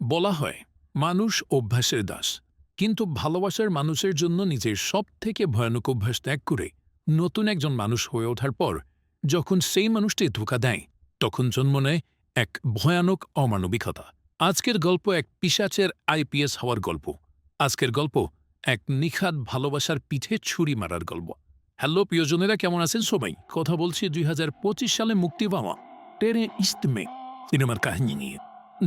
বলা হয় মানুষ অভ্যাসের দাস, কিন্তু ভালোবাসার মানুষের জন্য নিজের সবথেকে ভয়ানক অভ্যাস ত্যাগ করে নতুন একজন মানুষ হয়ে ওঠার পর যখন সেই মানুষটি ধোঁকা দেয়, তখন জন্ম নেয় এক ভয়ানক অমানবিকতা। আজকের গল্প এক পিশাচের আইপিএস হওয়ার গল্প। আজকের গল্প এক নিখাত ভালোবাসার পিঠে ছুরি মারার গল্প। হ্যালো প্রিয়জনেরা, কেমন আছেন সবাই? কথা বলছি ২০২৫ সালে মুক্তি পাওয়া টেরে ইস্টমে সিনেমার কাহিনী নিয়ে।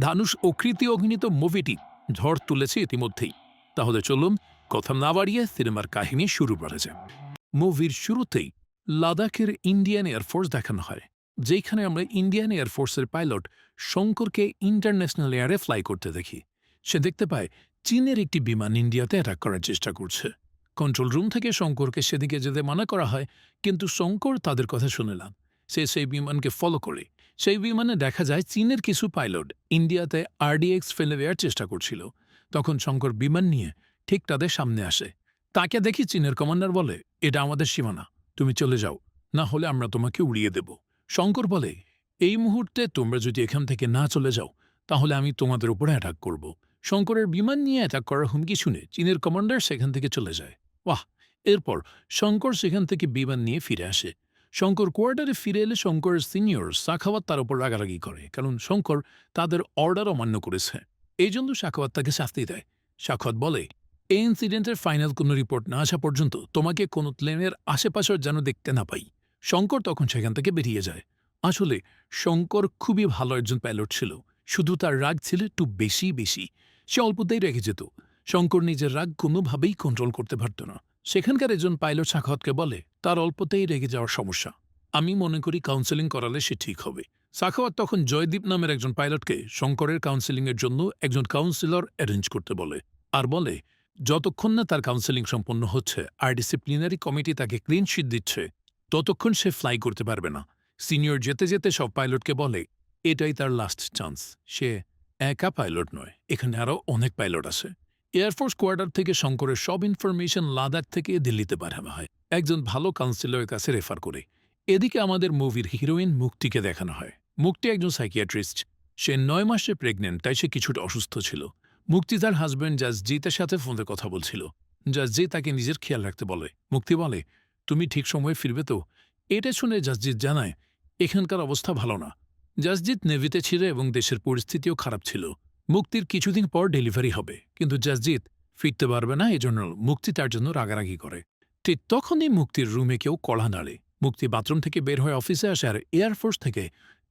ধানুষ ও কৃতি অভিনীত মুভিটি ঝড় তুলেছে ইতিমধ্যেই। তাহলে চলুন কথা না বাড়িয়ে সিনেমার কাহিনী শুরু করা যাক। মুভির শুরুতেই লাদাখের ইন্ডিয়ান এয়ারফোর্স দেখানো হয়, যেখানে আমরা ইন্ডিয়ান এয়ারফোর্সের পাইলট শঙ্করকে ইন্টারন্যাশনাল এয়ারে ফ্লাই করতে দেখি। সে দেখতে পায় চীনের একটি বিমান ইন্ডিয়াতে অ্যাটাক করার চেষ্টা করছে। কন্ট্রোল রুম থেকে শঙ্করকে সেদিকে যেতে মানা করা হয়, কিন্তু শঙ্কর তাদের কথা শুনে না। সে সেই বিমানকে ফলো করে। সেই বিমানে দেখা যায় চীনের কিছু পাইলট ইন্ডিয়াতে আরডিএক্স ফেলে দেওয়ার চেষ্টা করছিল। তখন শঙ্কর বিমান নিয়ে ঠিক তাদের সামনে আসে। তাকে দেখি চীনের কমান্ডার বলে, এটা আমাদের সীমানা, তুমি চলে যাও, না হলে আমরা তোমাকে উড়িয়ে দেব। শঙ্কর বলে, এই মুহূর্তে তোমরা যদি এখান থেকে না চলে যাও তাহলে আমি তোমাদের উপরে অ্যাটাক করব। শঙ্করের বিমান নিয়ে অ্যাটাক করার হুমকি শুনে চীনের কমান্ডার সেখান থেকে চলে যায়। বাহ! এরপর শঙ্কর সেখান থেকে বিমান নিয়ে ফিরে আসে। শঙ্কর কোয়ার্টারে ফিরে এলে শঙ্করের সিনিয়র সাখাওয়াত তার উপর রাগারাগি করে, কারণ শঙ্কর তাদের অর্ডার অমান্য করেছে। এই জন্য সাখাওয়াত তাকে শাস্তি দেয়। সাখাওয়াত বলে, এই ইনসিডেন্টের ফাইনাল কোনো রিপোর্ট না আসা পর্যন্ত তোমাকে কোনো প্লেনের আশেপাশের যেন দেখতে না পাই। শঙ্কর তখন সেখান থেকে বেরিয়ে যায়। আসলে শঙ্কর খুবই ভালো একজন পাইলট ছিল, শুধু তার রাগ ছিল একটু বেশি। সে অল্পতেই রেগে যেত। শঙ্কর নিজের রাগ কোনোভাবেই কন্ট্রোল করতে পারত না। সেখানকার একজন পাইলট সাখাওয়াতকে বলে, তার অল্পতেই রেগে যাওয়ার সমস্যা, আমি মনে করি কাউন্সেলিং করালে সে ঠিক হবে। সাখাওয়াত তখন জয়দীপ নামের একজন পাইলটকে শঙ্করের কাউন্সেলিংয়ের জন্য একজন কাউন্সিলর অ্যারেঞ্জ করতে বলে, আর বলে যতক্ষণ না তার কাউন্সেলিং সম্পন্ন হচ্ছে আর ডিসিপ্লিনারি কমিটি তাকে ক্লিন শিট দিচ্ছে, ততক্ষণ সে ফ্লাই করতে পারবে না। সিনিয়র যেতে যেতে সব পাইলটকে বলে, এটাই তার লাস্ট চান্স। সে একা পাইলট নয়, এখানে আরও অনেক পাইলট আছে। এয়ারফোর্স কোয়ার্টার থেকে শঙ্করের সব ইনফরমেশন লাদাখ থেকে দিল্লিতে পাঠানো হয় একজন ভালো কাউন্সিলরের কাছে রেফার করে। এদিকে আমাদের মুভির হিরোইন মুক্তিকে দেখানো হয়। মুক্তি একজন সাইকিয়াট্রিস্ট। সে ৯ মাসে প্রেগনেন্ট, তাই সে কিছুটা অসুস্থ ছিল। মুক্তি তার হাজব্যান্ড জাসজিতের সাথে ফোনে কথা বলছিল। জাসজিৎ তাকে নিজের খেয়াল রাখতে বলে। মুক্তি বলে, তুমি ঠিক সময়ে ফিরবে তো? এটা শুনে জাসজিৎ জানায়, এখানকার অবস্থা ভালো না। জাসজিৎ নেভিতে ছিল এবং দেশের পরিস্থিতিও খারাপ ছিল। মুক্তির কিছুদিন পর ডেলিভারি হবে, কিন্তু জাসজিৎ ফিরতে পারবে না, এজন্য মুক্তি তার জন্য রাগারাগি করে। ঠিক তখনই মুক্তির রুমে কেউ কড়া নাড়ে। মুক্তি বাথরুম থেকে বের হয়ে অফিসে আসে, আর এয়ারফোর্স থেকে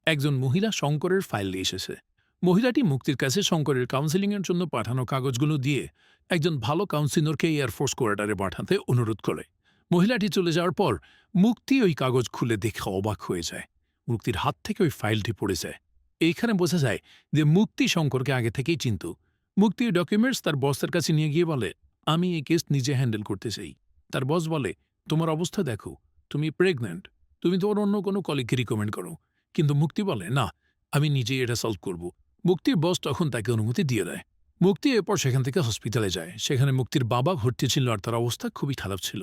একজন মহিলা শঙ্করের ফাইল নিয়ে এসেছে। মহিলাটি মুক্তির কাছে শঙ্করের কাউন্সেলিংয়ের জন্য পাঠানো কাগজগুলো দিয়ে একজন ভালো কাউন্সিলরকে এয়ারফোর্স কোয়ার্টারে পাঠাতে অনুরোধ করে। মহিলাটি চলে যাওয়ার পর মুক্তি ওই কাগজ খুলে দেখে অবাক হয়ে যায়। মুক্তির হাত থেকে ওই ফাইলটি পড়ে যায়। এইখানে বোঝা যায় যে মুক্তি শঙ্করকে আগে থেকেই চিনত। মুক্তির ডকুমেন্টস তার বসের কাছে নিয়ে গিয়ে বলে, আমি এই কেস নিজে হ্যান্ডেল করতে চাই। তার বস বলে, তোমার অবস্থা দেখো, তুমি প্রেগন্যান্ট, তুমি তোমার অন্য কোনো কলিগকে রিকমেন্ড করো। কিন্তু মুক্তি বলে, না, আমি নিজেই এটা সলভ করব। মুক্তির বস তখন তাকে অনুমতি দিয়ে দেয়। মুক্তি এরপর সেখান থেকে হসপিটালে যায়। সেখানে মুক্তির বাবা ভর্তি ছিল, আর তার অবস্থা খুবই খারাপ ছিল।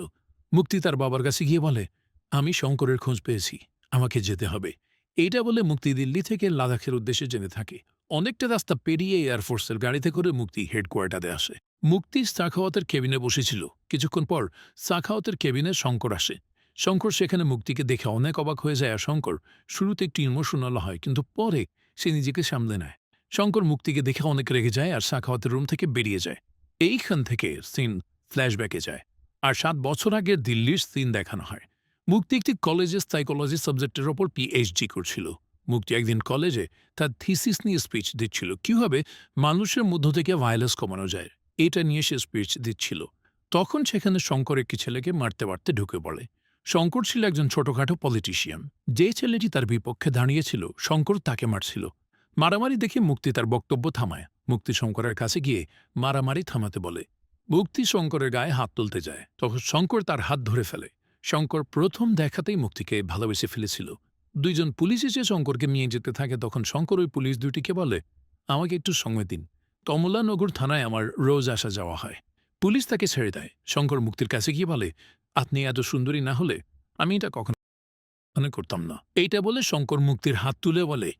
মুক্তি তার বাবার কাছে গিয়ে বলে, আমি শঙ্করের খোঁজ পেয়েছি, আমাকে যেতে হবে। এইটা বলে মুক্তি দিল্লি থেকে লাদাখের উদ্দেশ্যে যেতে থাকে। অনেকটা রাস্তা পেরিয়ে এয়ারফোর্সের গাড়িতে করে মুক্তি হেডকোয়ার্টারে আসে। মুক্তি সাখাওয়াতের কেবিনে বসেছিল। কিছুক্ষণ পর সাখাওয়াতের কেবিনে শঙ্কর আসে। শঙ্কর সেখানে মুক্তিকে দেখে অনেক অবাক হয়ে যায়, আর শঙ্কর শুরুতে একটু ইমোশনাল হয়, কিন্তু পরে সে নিজেকে সামলে নেয়। শঙ্কর মুক্তিকে দেখে অনেক রেগে যায় আর সাখাওয়াতের রুম থেকে বেরিয়ে যায়। এইখান থেকে সিন ফ্ল্যাশব্যাকে যায়, আর ৭ বছর আগের দিল্লির সিন দেখানো হয়। মুক্তি একটি কলেজে সাইকোলজি সাবজেক্টের ওপর পিএইচডি করছিল। মুক্তি একদিন কলেজে তার থিসিস নিয়ে স্পিচ দিচ্ছিল, কীভাবে মানুষের মধ্য থেকে ভায়োলেন্স কমানো যায়, এটা নিয়ে সে স্পিচ দিচ্ছিল। তখন সেখানে শঙ্কর একটি ছেলেকে মারতে মারতে ঢুকে পড়ে। শঙ্কর ছিল একজন ছোটখাটো পলিটিশিয়ান। যে ছেলেটি তার বিপক্ষে দাঁড়িয়েছিল, শঙ্কর তাকে মারছিল। মারামারি দেখে মুক্তি তার বক্তব্য থামায়। মুক্তি শঙ্করের কাছে গিয়ে মারামারি থামাতে বলে। মুক্তি শঙ্করের গায়ে হাত তুলতে যায়, তখন শঙ্কর তার হাত ধরে ফেলে। শঙ্কর প্রথম দেখাতেই মুক্তিকে ভালোবেসে ফেলেছিল। দুইজন পুলিশ এসে শঙ্করকে নিয়ে যেতে থাকে। তখন শঙ্কর ওই পুলিশ দুটিকে বলে, আমাকে একটু সময় দিন, কমলানগর থানায় আমার রোজ আসা যাওয়া হয়। পুলিশ তাকে ছেড়ে দেয়। শঙ্কর মুক্তির কাছে গিয়ে বলে, আপনি এত সুন্দরী না হলে আমি এটা কখনো করতাম না। এইটা বলে শঙ্কর মুক্তির হাত তুলে বলে,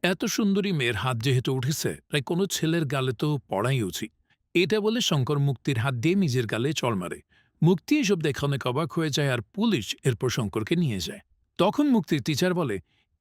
এত সুন্দরী মেয়ের হাত যেহেতু উঠেছে, তাই কোনো ছেলের গালে তো পড়াই উচিত। এটা বলে শঙ্কর মুক্তির হাত দিয়ে নিজের গালে চড় মারে। মুক্তি এসব দেখে অনেক অবাক হয়ে যায় আর পুলিশ এরপর শঙ্করকে নিয়ে যায়। তখন মুক্তির টিচার বলে,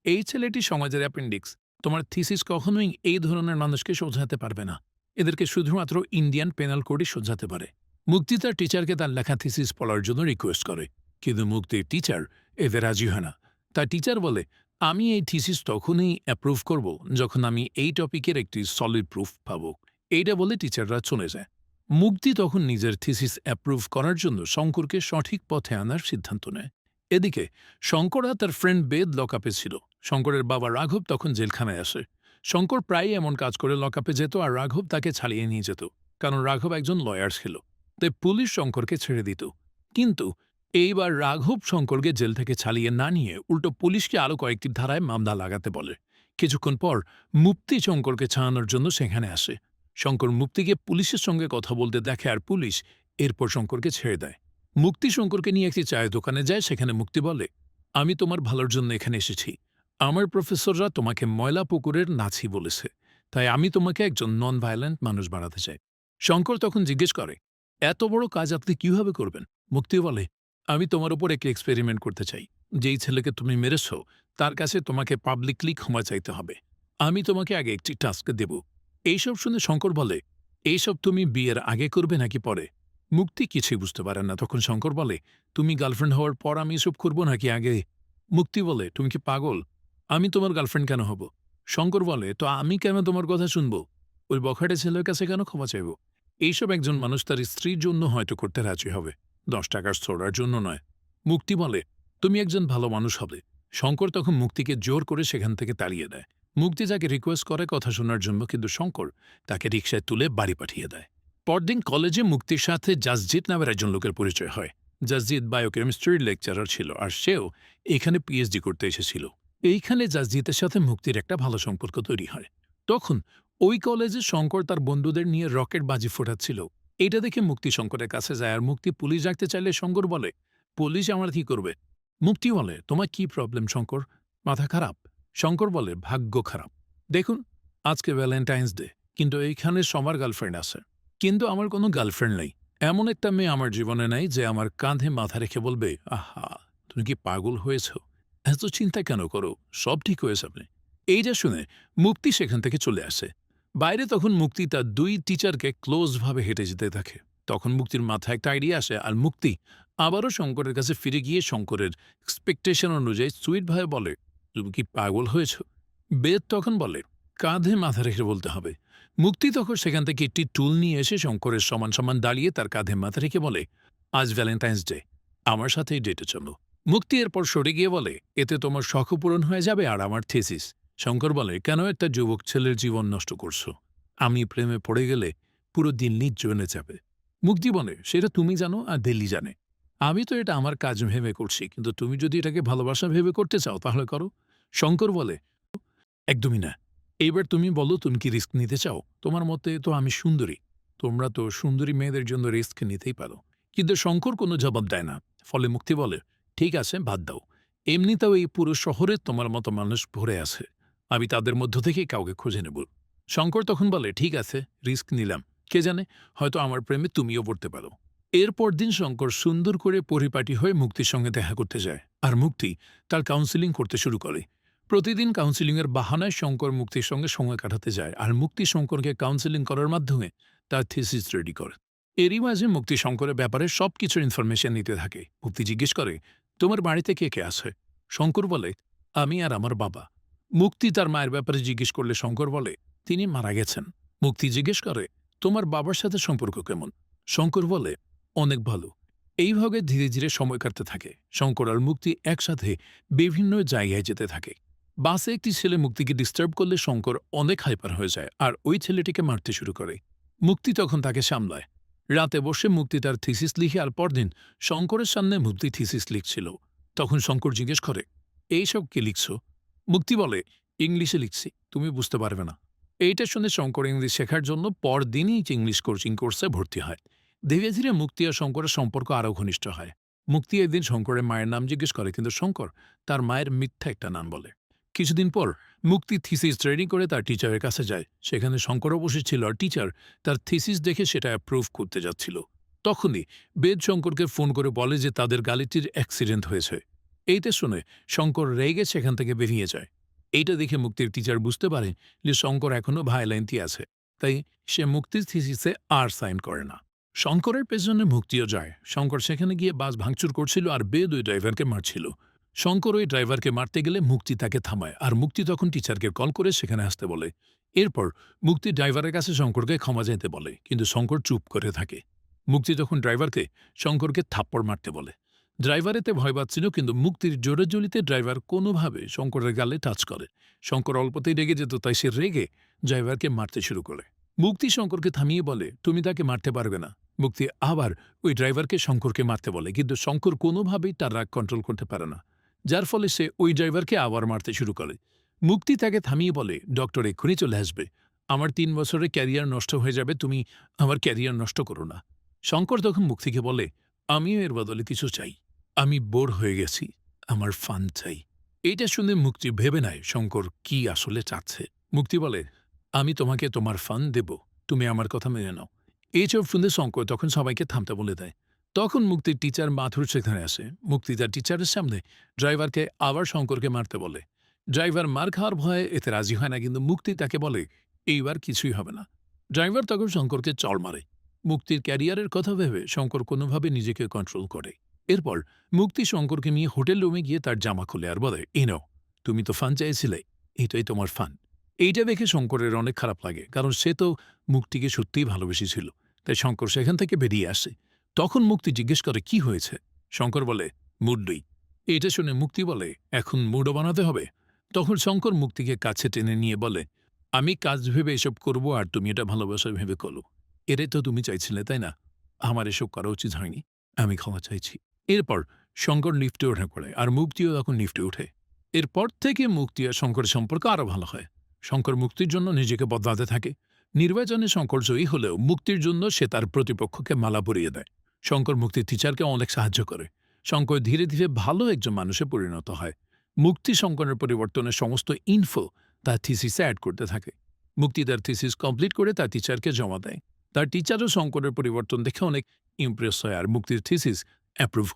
এই ছেলেটি সমাজের অ্যাপেন্ডিক্স। তোমার থিসিস কখনোই এই ধরনের মানুষকে সোজাতে পারবে না। এদেরকে শুধুমাত্র ইন্ডিয়ান পেনাল কোডই সোজাতে পারে। মুক্তি তার টিচারকে তার লেখা থিসিস পড়ার জন্য রিকোয়েস্ট করে, কিন্তু মুক্তির টিচার এতে রাজি হয় না। তার টিচার বলে, আমি এই থিসিস তখনই অ্যাপ্রুভ করব যখন আমি এই টপিকের একটি সলিড প্রুফ পাব। এইটা বলে টিচাররা চলে যায়। মুক্তি তখন নিজের থিসিস অ্যাপ্রুভ করার জন্য শঙ্করকে সঠিক পথে আনার সিদ্ধান্ত নেয়। এদিকে শঙ্কর আর তার ফ্রেন্ড বেদ লকআপে ছিল। শঙ্করের বাবা রাঘব তখন জেলখানায় আসে। শঙ্কর প্রায়ই এমন কাজ করে লকআপে যেত আর রাঘব তাকে ছাড়িয়ে নিয়ে যেত, কারণ রাঘব একজন লয়ার ছিল। তাই পুলিশ শঙ্করকে ছেড়ে দিত। কিন্তু এইবার রাঘব শঙ্করকে জেল থেকে ছাড়িয়ে না নিয়ে উল্টো পুলিশকে আরও কয়েকটি ধারায় মামলা লাগাতে বলে। কিছুক্ষণ পর মুক্তি শঙ্করকে ছাড়ানোর জন্য সেখানে আসে। শঙ্কর মুক্তিকে পুলিশের সঙ্গে কথা বলতে দেখে আর পুলিশ এরপর শঙ্করকে ছেড়ে দেয়। মুক্তি শঙ্করকে নিয়ে একটি চায়ের দোকানে যায়। সেখানে মুক্তি বলে, আমি তোমার ভালোর জন্য এখানে এসেছি। আমার প্রফেসররা তোমাকে ময়লা পুকুরের নাছি বলেছে, তাই আমি তোমাকে একজন নন ভায়োলেন্ট মানুষ বানাতে চাই। শঙ্কর তখন জিজ্ঞেস করে, এত বড় কাজ আপনি কিভাবে করবেন? মুক্তি বলে, আমি তোমার উপর একটি এক্সপেরিমেন্ট করতে চাই। যেই ছেলেকে তুমি মেরেছ তার কাছে তোমাকে পাবলিকলি ক্ষমা চাইতে হবে। আমি তোমাকে আগে একটি টাস্ক দেব। এইসব শুনে শঙ্কর বলে, এইসব তুমি বিয়ের আগে করবে নাকি পরে? মুক্তি কিছুই বুঝতে পারে না। তখন শঙ্কর বলে, তুমি গার্লফ্রেন্ড হওয়ার পর আমি এসব করব নাকি আগে? মুক্তি বলে, তুমি কি পাগল? আমি তোমার গার্লফ্রেন্ড কেন হব? শঙ্কর বলে, তো আমি কেন তোমার কথা শুনব? ওই বখাটে ছেলের কাছে কেন ক্ষমা চাইব? এইসব একজন মানুষ তার স্ত্রীর জন্য হয়তো করতে রাজি হবে, 10 টাকার ছোড়ার জন্য নয়। মুক্তি বলে, তুমি একজন ভালো মানুষ হবে। শঙ্কর তখন মুক্তিকে জোর করে সেখান থেকে তাড়িয়ে দেয়। মুক্তি তাকে রিকোয়েস্ট করে কথা শোনার জন্য, কিন্তু শঙ্কর তাকে রিকশায় তুলে বাড়ি পাঠিয়ে দেয়। পরদিন কলেজে মুক্তির সাথে জাসজিৎ নামের একজন লোকের পরিচয় হয়। জাসজিৎ বায়োকেমিস্ট্রির লেকচারার ছিল আর সেও এখানে পিএইচডি করতে এসেছিল। এইখানে জাসজিতের সাথে মুক্তির একটা ভালো সম্পর্ক তৈরি হয়। তখন ওই কলেজে শঙ্কর তার বন্ধুদের নিয়ে রকেট বাজি ফোটাচ্ছিল। এটা দেখে মুক্তি শঙ্করের কাছে যায় আর মুক্তি পুলিশ ডাকতে চাইলে শঙ্কর বলে, পুলিশ আমার কি করবে? মুক্তি বলে, তোমার কি প্রবলেম শঙ্কর? মাথা খারাপ? শঙ্কর বলে, ভাগ্য খারাপ। দেখুন, আজকে ভ্যালেন্টাইন্স ডে, কিন্তু এইখানে সবার গার্লফ্রেন্ড আছে, কিন্তু আমার কোনো গার্লফ্রেন্ড নেই। এমন একটা মেয়ে আমার জীবনে নাই যে আমার কাঁধে মাথা রেখে বলবে, আহা, তুমি কি পাগল হয়েছ? এত চিন্তা কেন করো? সব ঠিক হয়ে যাবে। এইটা শুনে মুক্তি সেখান থেকে চলে আসে। বাইরে তখন মুক্তি তার 2 টিচারকে ক্লোজভাবে হেঁটে যেতে থাকে। তখন মুক্তির মাথায় একটা আইডিয়া আসে আর মুক্তি আবারও শঙ্করের কাছে ফিরে গিয়ে শঙ্করের এক্সপেকটেশন অনুযায়ী সুইটভাবে বলে, তুমি কি পাগল হয়েছ? বেদ তখন বলে, কাঁধে মাথা রেখে বলতে হবে। মুক্তি তখন সেখান থেকে একটি টুল নিয়ে এসে শঙ্করের সমান সমান দাঁড়িয়ে তার কাঁধে মাথা রেখে বলে, আজ ভ্যালেন্টাইন্স ডে, আমার সাথে এই ডেটে চলো। মুক্তি এরপর সরে গিয়ে বলে, এতে তোমার শখ পূরণ হয়ে যাবে আর আমার থিসিস। শঙ্কর বলে, কেন একটা যুবক ছেলের জীবন নষ্ট করছো? আমি প্রেমে পড়ে গেলে পুরো দিল্লি জ্বলে যাবে। মুক্তি বলে, সেটা তুমি জানো আর দিল্লি জানে। আমি তো এটা আমার কাজ ভেবে করছি, কিন্তু তুমি যদি এটাকে ভালোবাসা ভেবে করতে চাও তাহলে করো। শঙ্কর বলে, একদমই না। এইবার তুমি বলো, তুমি কি রিস্ক নিতে চাও? তোমার মতে তো আমি সুন্দরী। তোমরা তো সুন্দরী মেয়েদের জন্য রিস্ক নিতেই পারো। কিন্তু শঙ্কর কোনো জবাব দেয় না। ফলে মুক্তি বলে, ঠিক আছে, বাদ দাও। এমনিতেও এই পুরো শহরে তোমার মতো মানুষ ভরে আছে। আমি তাদের মধ্য থেকে কাউকে খুঁজে নেব। শঙ্কর তখন বলে, ঠিক আছে, রিস্ক নিলাম। কে জানে, হয়তো আমার প্রেমে তুমিও পড়তে পারো। এরপর দিন শঙ্কর সুন্দর করে পরিপাটি হয়ে মুক্তির সঙ্গে দেখা করতে যায় আর মুক্তি তার কাউন্সেলিং করতে শুরু করে। প্রতিদিন কাউন্সেলিংয়ের বাহানায় শঙ্কর মুক্তির সঙ্গে সময় কাটাতে যায় আর মুক্তি শঙ্করকে কাউন্সেলিং করার মাধ্যমে তার থিসিস রেডি করে। এরই মাঝে মুক্তি শঙ্করের ব্যাপারে সবকিছুর ইনফরমেশন নিতে থাকে। মুক্তি জিজ্ঞেস করে, তোমার বাড়িতে কে কে আছে? শঙ্কর বলে, আমি আর আমার বাবা। মুক্তি তার মায়ের ব্যাপারে জিজ্ঞেস করলে শঙ্কর বলে, তিনি মারা গেছেন। মুক্তি জিজ্ঞেস করে, তোমার বাবার সাথে সম্পর্ক কেমন? শঙ্কর বলে, অনেক ভালো। এইভাবে ধীরে ধীরে সময় কাটতে থাকে। শঙ্কর আর মুক্তি একসাথে বিভিন্ন জায়গায় যেতে থাকে। বাসে একটি ছেলে মুক্তিকে ডিস্টার্ব করলে শঙ্কর অনেক হাইপার হয়ে যায় আর ওই ছেলেটিকে মারতে শুরু করে। মুক্তি তখন তাকে সামলায়। রাতে বসে মুক্তি তার থিসিস লিখে আর পরদিন শঙ্করের সামনে মুক্তি থিসিস লিখছিল। তখন শঙ্কর জিজ্ঞেস করে, এইসব কি লিখছ? মুক্তি বলে, ইংলিশে লিখছি, তুমি বুঝতে পারবে না। এইটা শুনে শঙ্কর ইংলিশ শেখার জন্য পরদিনই ইংলিশ কোচিং কোর্সে ভর্তি হয়। ধীরে ধীরে মুক্তি আর শঙ্করের সম্পর্ক আরও ঘনিষ্ঠ হয়। মুক্তি একদিন শঙ্করের মায়ের নাম জিজ্ঞেস করে, কিন্তু শঙ্কর তার মায়ের মিথ্যা একটা নাম বলে। কিছুদিন পর মুক্তি থিসিস রেডি করে তার টিচারের কাছে যায়। সেখানে শঙ্করও বসেছিল আর টিচার তার থিসিস দেখে সেটা অ্যাপ্রুভ করতে যাচ্ছিল। তখনই বেদ শঙ্করকে ফোন করে বলে যে তাদের গাড়িটির অ্যাক্সিডেন্ট হয়েছে। এইটা শুনে শঙ্কর রেগে সেখান থেকে বেরিয়ে যায়। এইটা দেখে মুক্তির টিচার বুঝতে পারে যে শঙ্কর এখনও ভায়োলেন্টই আছে, তাই সে মুক্তির থিসিসে আর সাইন করে না। শঙ্করের পেছনে মুক্তিও যায়। শঙ্কর সেখানে গিয়ে বাস ভাঙচুর করছিল আর বেদ ওই ড্রাইভারকে মারছিল। শঙ্কর ওই ড্রাইভারকে মারতে গেলে মুক্তি তাকে থামায় আর মুক্তি তখন টিচারকে কল করে সেখানে আসতে বলে। এরপর মুক্তি ড্রাইভারের কাছে শঙ্করকে ক্ষমা চাইতে বলে, কিন্তু শঙ্কর চুপ করে থাকে। মুক্তি তখন ড্রাইভারকে শঙ্করকে থাপ্পড় মারতে বলে। ড্রাইভার এতে ভয় পাচ্ছিল, কিন্তু মুক্তির জোরে জলিতে ড্রাইভার কোনোভাবে শঙ্করের গালে টাচ করে। শঙ্কর অল্পতেই রেগে যেত, তাই সে রেগে ড্রাইভারকে মারতে শুরু করে। মুক্তি শঙ্করকে থামিয়ে বলে, তুমি তাকে মারতে পারবে না। মুক্তি আবার ওই ড্রাইভারকে শঙ্করকে মারতে বলে, কিন্তু শঙ্কর কোনোভাবেই তার রাগ কন্ট্রোল করতে পারে না, যার ফলে সে ওই ড্রাইভারকে আবার মারতে শুরু করে। মুক্তি তাকে থামিয়ে বলে, ডক্টর এক্ষুনি চলে আসবে, আমার ৩ বছরের ক্যারিয়ার নষ্ট হয়ে যাবে, তুমি আমার ক্যারিয়ার নষ্ট করো না। শঙ্কর তখন মুক্তিকে বলে, আমিও এর বদলে কিছু চাই, আমি বোর হয়ে গেছি, আমার ফান চাই। এইটা শুনে মুক্তি ভেবে নেয় শঙ্কর কি আসলে চাচ্ছে। মুক্তি বলে, আমি তোমাকে তোমার ফান দেব, তুমি আমার কথা মেনে নাও। এইসব শুনে শঙ্কর তখন সবাইকে থামতে বলে দেয়। তখন মুক্তির টিচার মাথুর সেখানে আসে। মুক্তি তার টিচারের সামনে ড্রাইভারকে আবার শঙ্করকে মারতে বলে। ড্রাইভার মার খাওয়ার ভয়ে এতে রাজি হয় না, কিন্তু মুক্তি তাকে বলে, এইবার কিছুই হবে না। ড্রাইভার তখন শঙ্করকে চড় মারে। মুক্তির ক্যারিয়ারের কথা ভেবে শঙ্কর কোনোভাবে নিজেকে কন্ট্রোল করে। এরপর মুক্তি শঙ্করকে নিয়ে হোটেল রুমে গিয়ে তার জামা খুলে আর বলে, এই নাও, তুমি তো ফান চাইছিলে, এটাই তোমার ফান। এইটা দেখে শঙ্করের অনেক খারাপ লাগে, কারণ সে তো মুক্তিকে সত্যিই ভালোবেসেছিল। তাই শঙ্কর সেখান থেকে বেরিয়ে আসে। তখন মুক্তি জিজ্ঞেস করে, কি হয়েছে? শঙ্কর বলে, মুডই। এটা শুনে মুক্তি বলে, এখন মুডও বানাতে হবে? তখন শঙ্কর মুক্তিকে কাছে টেনে নিয়ে বলে, আমি কাজ ভেবে এসব করব আর তুমি এটা ভালোবাসা ভেবে করো। এটাই তো তুমি চাইছিলে, তাই না? আমার এসব করা উচিত হয়নি, আমি ক্ষমা চাইছি। এরপর শঙ্কর লিফটে উঠে পড়ে আর মুক্তিও তখন লিফটে ওঠে। এরপর থেকে মুক্তি আর শঙ্করের সম্পর্ক আরও ভালো হয়। শঙ্কর মুক্তির জন্য নিজেকে বদলাতে থাকে। নির্বাচনে শঙ্কর জয়ী হলেও মুক্তির জন্য সে তার প্রতিপক্ষকে মালা পরিয়ে দেয়। শঙ্কর মুক্তির টিচারকে অনেক সাহায্য করে। শঙ্কর ধীরে ধীরে ভালো একজন মানুষে পরিণত হয়। মুক্তি শঙ্করের পরিবর্তনের সমস্ত ইনফো তার থিসিসে অ্যাড করতে থাকে। মুক্তি তার থিসিস কমপ্লিট করে তার টিচারকে জমা দেয়। তার টিচারও শঙ্করের পরিবর্তন দেখে অনেক ইমপ্রেস হয় আর মুক্তির থিসিস অ্যাপ্রুভ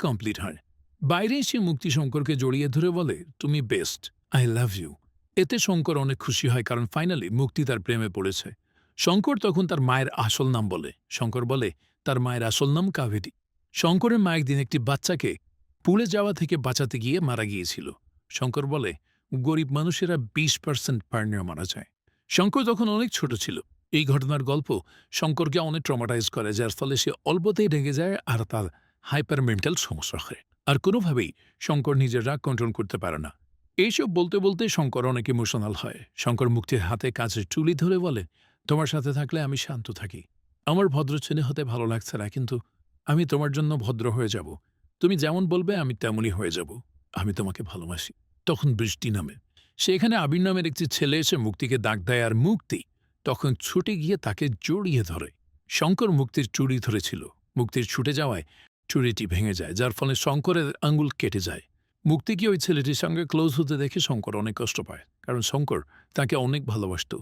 কমপ্লিট হয়। বাইরে এসে মুক্তি শঙ্করকে জড়িয়ে ধরে বলে, তুমি বেস্ট, আই লাভ ইউ। এতে শঙ্কর অনেক খুশি হয়, কারণ ফাইনালি মুক্তি তার প্রেমে পড়েছে। শঙ্কর তখন তার মায়ের আসল নাম বলে। শঙ্কর বলে তার মায়ের আসল নাম কাবেরী। শঙ্করের মা একদিন একটি বাচ্চাকে পুড়ে যাওয়া থেকে বাঁচাতে গিয়ে মারা গিয়েছিল। শঙ্কর বলে, গরিব মানুষেরা 20% পার্নিয়া মারা যায়। শঙ্কর তখন অনেক ছোট ছিল। এই ঘটনার গল্প শঙ্করকে অনেক ট্রমাটাইজ করে, যার ফলে সে অল্পতেই রেগে যায় আর তার হাইপার মেন্টাল সমস্যা হয়। আর কোনোভাবেই শঙ্কর নিজের রাগ কন্ট্রোল করতে পারে না। এইসব বলতে বলতে শঙ্কর অনেক ইমোশনাল হয়। শঙ্কর মুক্তির হাতে কাছে চুলি ধরে বলে, তোমার সাথে থাকলে আমি শান্ত থাকি। আমার ভদ্র ছেলে হতে ভালো লাগছে না, কিন্তু আমি তোমার জন্য ভদ্র হয়ে যাব। তুমি যেমন বলবে আমি তেমনই হয়ে যাব। আমি তোমাকে ভালোবাসি। তখন বৃষ্টি নামে। সেখানে আবির নামের একটি ছেলে এসে মুক্তিকে ডাক দেয় আর মুক্তি তখন ছুটে গিয়ে তাকে জড়িয়ে ধরে। শঙ্কর মুক্তির চুড়ি ধরেছিল। মুক্তির ছুটে যাওয়ায় চুড়িটি ভেঙে যায়, যার ফলে শঙ্করের আঙুল কেটে যায়। মুক্তিকে ওই ছেলেটির সঙ্গে ক্লোজ হতে দেখে শঙ্কর অনেক কষ্ট পায়, কারণ শঙ্কর তাকে অনেক ভালোবাসত,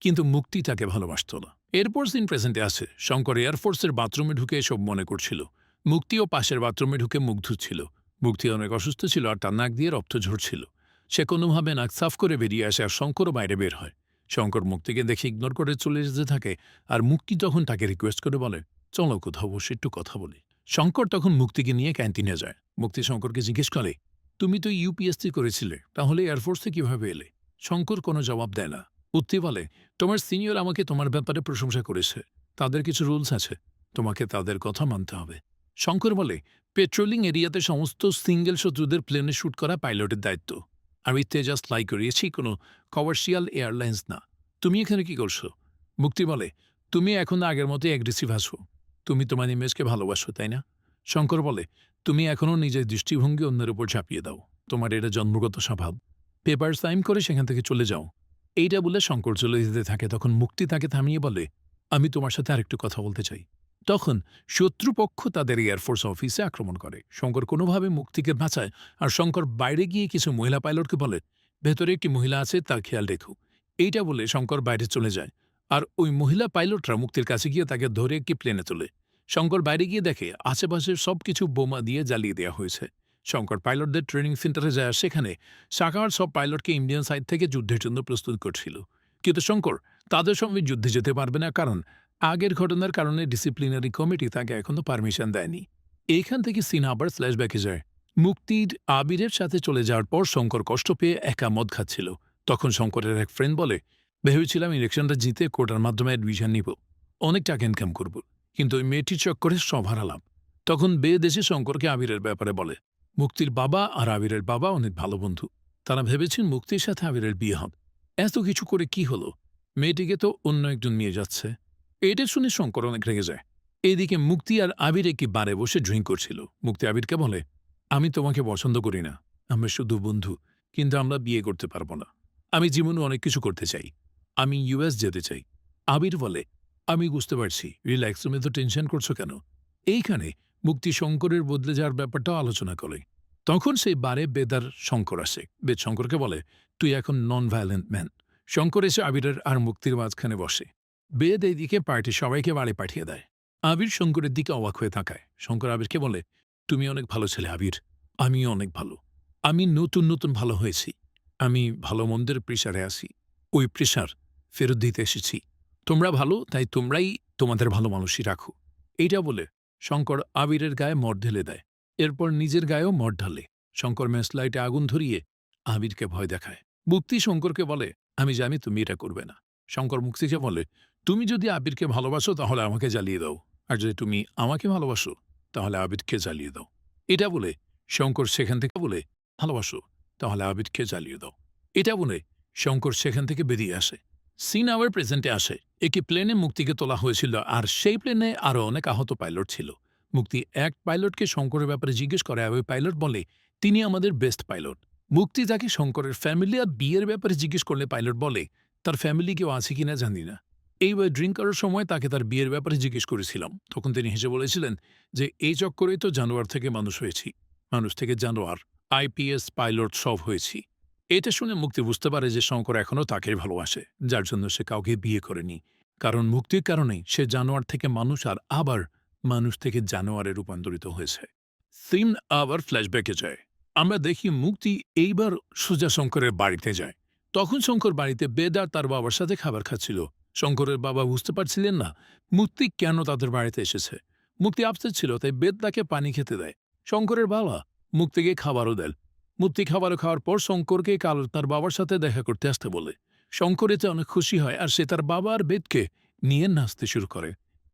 কিন্তু মুক্তি তাকে ভালোবাসত না। এরপর সিন প্রেজেন্টে আসে। শঙ্কর এয়ারফোর্সের বাথরুমে ঢুকে এসব মনে করছিল। মুক্তিও পাশের বাথরুমে ঢুকে মুখ ধুচ্ছিল। মুক্তি অনেক অসুস্থ ছিল আর তার নাক দিয়ে রক্ত ঝরছিল। সে কোনোভাবে নাক সাফ করে বেরিয়ে আসে আর শঙ্করও বাইরে বের হয়। শঙ্কর মুক্তিকে দেখে ইগনোর করে চলে যেতে থাকে আর মুক্তি তখন তাকে রিকোয়েস্ট করে বলে, চলো কোথাও বসে একটু কথা বলি। শঙ্কর তখন মুক্তিকে নিয়ে ক্যান্টিনে যায়। মুক্তি শঙ্করকে জিজ্ঞেস করে, তুমি তো ইউপিএসসি করেছিলে, তাহলে এয়ারফোর্সে কিভাবে এলে? শঙ্কর কোনো জবাব দেয় না। মুক্তি বলে, তোমার সিনিয়র আমাকে তোমার ব্যাপারে প্রশংসা করেছে। তাদের কিছু রুলস আছে, তোমাকে তাদের কথা মানতে হবে। শঙ্কর বলে, পেট্রোলিং এরিয়াতে সমস্ত সিঙ্গেল শত্রুদের প্লেনে শ্যুট করা পাইলটের দায়িত্ব। আমি তেজাস ফ্লাই করিয়েছি, কোনো কমার্শিয়াল এয়ারলাইন্স না। তুমি এখানে কি করছো? মুক্তি বলে, তুমি এখন আগের মতো অ্যাগ্রেসিভ আছো। তুমি তোমার ইমেজকে ভালোবাসো, তাই না? শঙ্কর বলে, তুমি এখনও নিজের দৃষ্টিভঙ্গি অন্যের উপর ঝাঁপিয়ে দাও। তোমার এটা জন্মগত স্বভাব। পেপার সাইন করে সেখান থেকে চলে যাও। এইটা বলে শঙ্কর চলে যেতে থাকে। তখন মুক্তি তাকে থামিয়ে বলে, আমি তোমার সাথে আরেকটু কথা বলতে চাই। তখন শত্রুপক্ষ তাদের এয়ারফোর্স অফিসে আক্রমণ করে। শঙ্কর কোনোভাবে মুক্তিকে বাঁচায়, আর শঙ্কর বাইরে গিয়ে কিছু মহিলা পাইলটকে বলে, ভেতরে একটি মহিলা আছে, তার খেয়াল রেখো। এইটা বলে শঙ্কর বাইরে চলে যায়, আর ওই মহিলা পাইলটরা মুক্তির কাছে গিয়ে তাকে ধরে একটি প্লেনে তোলে। শঙ্কর বাইরে গিয়ে দেখে আশেপাশের সবকিছু বোমা দিয়ে জ্বালিয়ে দেওয়া হয়েছে। শঙ্কর পাইলটদের ট্রেনিং সেন্টারে যায়, সেখানে সাকার সব পাইলটকে ইন্ডিয়ান সাইড থেকে যুদ্ধের জন্য প্রস্তুত করছিল। কিন্তু শঙ্কর তাদের সঙ্গে যুদ্ধে যেতে পারবে না, কারণ আগের ঘটনার কারণে ডিসিপ্লিনারি কমিটি তাকে এখনো পারমিশন দেয়নি। এইখান থেকে সিন আবার ফ্ল্যাশব্যাকে যায়। মুক্তির আবিরের সাথে চলে যাওয়ার পর শঙ্কর কষ্ট পেয়ে একা মদ খাচ্ছিল। তখন শঙ্করের এক ফ্রেন্ড বলে, ভেবেছিলাম ইলেকশনটা জিতে কোটার মাধ্যমে অ্যাডমিশন নিব, অনেক টাকা ইনকাম করব, কিন্তু ওই মেয়েটির চক্করে সব হারালাম। তখন বেদ এসে শঙ্করকে আবিরের ব্যাপারে বলে। মুক্তির বাবা আর আবিরের বাবা অনেক ভালো বন্ধু। তারা ভেবেছেন মুক্তির সাথে আবিরের বিয়ে হবে। এত কিছু করে কি হলো? মেয়েটিকে তো অন্য একজন নিয়ে যাচ্ছে। এটা শুনে শঙ্কর অনেক রেগে যায়। এদিকে মুক্তি আর আবির একটি বারে বসে ড্রিঙ্ক করছিল। মুক্তি আবিরকে বলে, আমি তোমাকে পছন্দ করি না, আমরা শুধু বন্ধু, কিন্তু আমরা বিয়ে করতে পারবো না। আমি জীবনে অনেক কিছু করতে চাই, আমি ইউএস যেতে চাই। আবির বলে, আমি বুঝতে পারছি, রিল্যাক্স, তুমি তো টেনশন করছো কেন? এইখানে মুক্তি শঙ্করের বদলে যাওয়ার ব্যাপারটাও আলোচনা করে। তখন সেই বারে বেদার শঙ্কর আসে। বেদ শঙ্করকে বলে, তুই এখন নন ভায়োলেন্ট ম্যান। শঙ্কর এসে আবিরের আর মুক্তির মাঝখানে বসে। বেদ এইদিকে পার্টি সবাইকে বাড়ি পাঠিয়ে দেয়। আবির শঙ্করের দিকে অবাক হয়ে তাকায়। শঙ্কর আবিরকে বলে, তুমি অনেক ভালো ছেলে আবির, আমিও অনেক ভালো। আমি নতুন নতুন ভালো হয়েছি, আমি ভালো মন্দের প্রেশারে আছি, ওই প্রেশার ফেরত দিতে এসেছি। তোমরা ভালো, তাই তোমরাই তোমাদের ভালো মানুষই রাখো। এইটা বলে শঙ্কর আবিরের গায়ে মদ ঢেলে দেয়। এরপর নিজের গায়েও মদ ঢালে। শঙ্কর ম্যাচলাইটে আগুন ধরিয়ে আবিরকে ভয় দেখায়। মুক্তি শঙ্করকে বলে, আমি জানি তুমি এটা করবে না। শঙ্কর মুক্তিকে বলে, তুমি যদি আবিরকে ভালোবাসো তাহলে আমাকে জ্বালিয়ে দাও, আর যদি তুমি আমাকে ভালোবাসো তাহলে আবিরকে জ্বালিয়ে দাও। এটা বলে শঙ্কর সেখান থেকে বলে, ভালোবাসো তাহলে আবিরকে জ্বালিয়ে দাও। এটা বলে শঙ্কর সেখান থেকে বেরিয়ে আসে। সিন আবার প্রেজেন্টে আসে। একটি প্লেনে মুক্তিকে তোলা হয়েছিল, আর সেই প্লেনে আরও অনেক আহত পাইলট ছিল। মুক্তি এক পাইলটকে শঙ্করের ব্যাপারে জিজ্ঞেস করে, আর ওই পাইলট বলে, তিনি আমাদের বেস্ট পাইলট। মুক্তি তাকে শঙ্করের ফ্যামিলি আর বিয়ের ব্যাপারে জিজ্ঞেস করলে পাইলট বলে, তার ফ্যামিলি কেউ আছে কিনা জানি না। এইবার ড্রিঙ্ক করার সময় তাকে তার বিয়ের ব্যাপারে জিজ্ঞেস করেছিলাম, তখন তিনি হেসে বলেছিলেন যে এই চক্করেই তো জানোয়ার থেকে মানুষ হয়েছি, মানুষ থেকে জানোয়ার, আইপিএস পাইলট সব হয়েছি। এটা শুনে মুক্তি বুঝতে পারে যে শঙ্কর এখনও তাকেই ভালোবাসে, যার জন্য সে কাউকে বিয়ে করেনি। কারণ মুক্তির কারণেই সে জানোয়ার থেকে মানুষ, আর আবার মানুষ থেকে জানোয়ারে রূপান্তরিত হয়েছে। সিন আবার ফ্ল্যাশব্যাকে যায়। আমরা দেখি মুক্তি এইবার সোজা শঙ্করের বাড়িতে যায়। তখন শঙ্কর বাড়িতে বেদ আর তার বাবার সাথে খাবার খাচ্ছিল। শঙ্করের বাবা বুঝতে পারছিলেন না মুক্তি কেন তাদের বাড়িতে এসেছে। মুক্তি আপসেট ছিল, তাই বেদ তাকে পানি খেতে দেয়। শঙ্করের বাবা মুক্তিকে খাবারও দেন। মুক্তি খাবারও খাওয়ার পর শঙ্করকে কাল তার বাবার সাথে দেখা করতে আসতে বলে। শঙ্কর এতে অনেক খুশি হয়, আর সে তার বাবা আর বেদকে নিয়ে নাচতে শুরু করে।